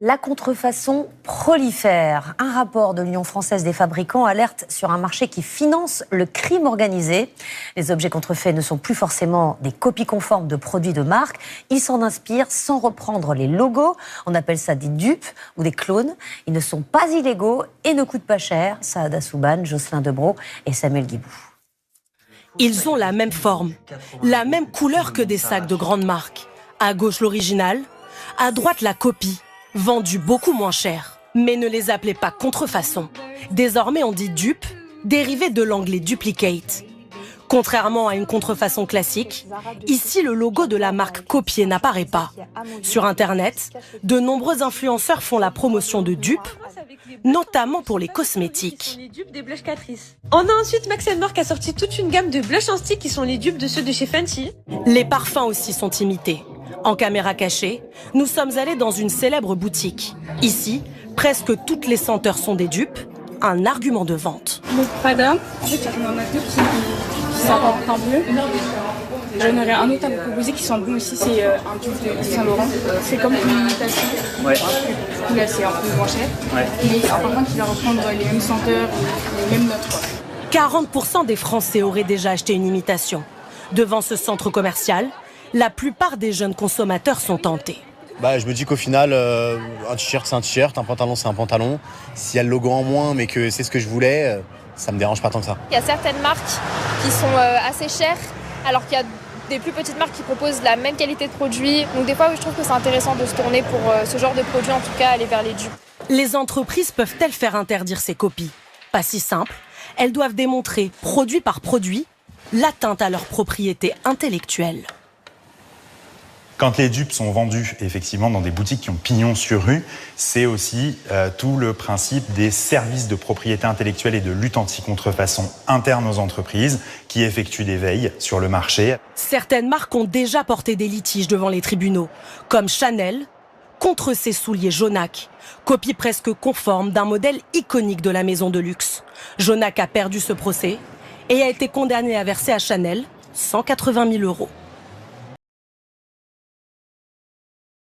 La contrefaçon prolifère. Un rapport de l'Union française des fabricants alerte sur un marché qui finance le crime organisé. Les objets contrefaits ne sont plus forcément des copies conformes de produits de marque. Ils s'en inspirent sans reprendre les logos. On appelle ça des dupes ou des clones. Ils ne sont pas illégaux et ne coûtent pas cher. Saada Souban, Jocelyn Debrow et Samuel Guibou. Ils ont la même forme, la même couleur que des sacs de grande marque. À gauche l'original, à droite la copie. Vendus beaucoup moins cher. Mais ne les appelez pas contrefaçon. Désormais, on dit dupe, dérivé de l'anglais duplicate. Contrairement à une contrefaçon classique, ici le logo de la marque copiée n'apparaît pas. Sur Internet, de nombreux influenceurs font la promotion de dupes, notamment pour les cosmétiques. On a ensuite Max & More qui a sorti toute une gamme de blush en stick qui sont les dupes de ceux de chez Fenty. Les parfums aussi sont imités. En caméra cachée, nous sommes allés dans une célèbre boutique. Ici, presque toutes les senteurs sont des dupes, un argument de vente. Le Prada, en fait, il y en a deux qui sont en bleu. J'en aurais un autre à vous proposer qui sent bon aussi, c'est un dupe de Yves Saint Laurent. C'est comme une imitation. Ouais. Du coup, là, c'est un peu moins cher. Ouais. Mais par contre, il va reprendre les mêmes senteurs, les mêmes notes. 40% des Français auraient déjà acheté une imitation. Devant ce centre commercial, la plupart des jeunes consommateurs sont tentés. Je me dis qu'au final, un t-shirt c'est un t-shirt, un pantalon c'est un pantalon. S'il y a le logo en moins mais que c'est ce que je voulais, ça me dérange pas tant que ça. Il y a certaines marques qui sont assez chères, alors qu'il y a des plus petites marques qui proposent la même qualité de produit. Donc des fois, je trouve que c'est intéressant de se tourner pour ce genre de produit, en tout cas aller vers les dupes. Les entreprises peuvent-elles faire interdire ces copies? Pas si simple. Elles doivent démontrer, produit par produit, l'atteinte à leur propriété intellectuelle. Quand les dupes sont vendues effectivement dans des boutiques qui ont pignon sur rue, c'est aussi tout le principe des services de propriété intellectuelle et de lutte anti-contrefaçon interne aux entreprises qui effectuent des veilles sur le marché. Certaines marques ont déjà porté des litiges devant les tribunaux, comme Chanel contre ses souliers Jonac, copie presque conforme d'un modèle iconique de la maison de luxe. Jonac a perdu ce procès et a été condamné à verser à Chanel 180 000 €.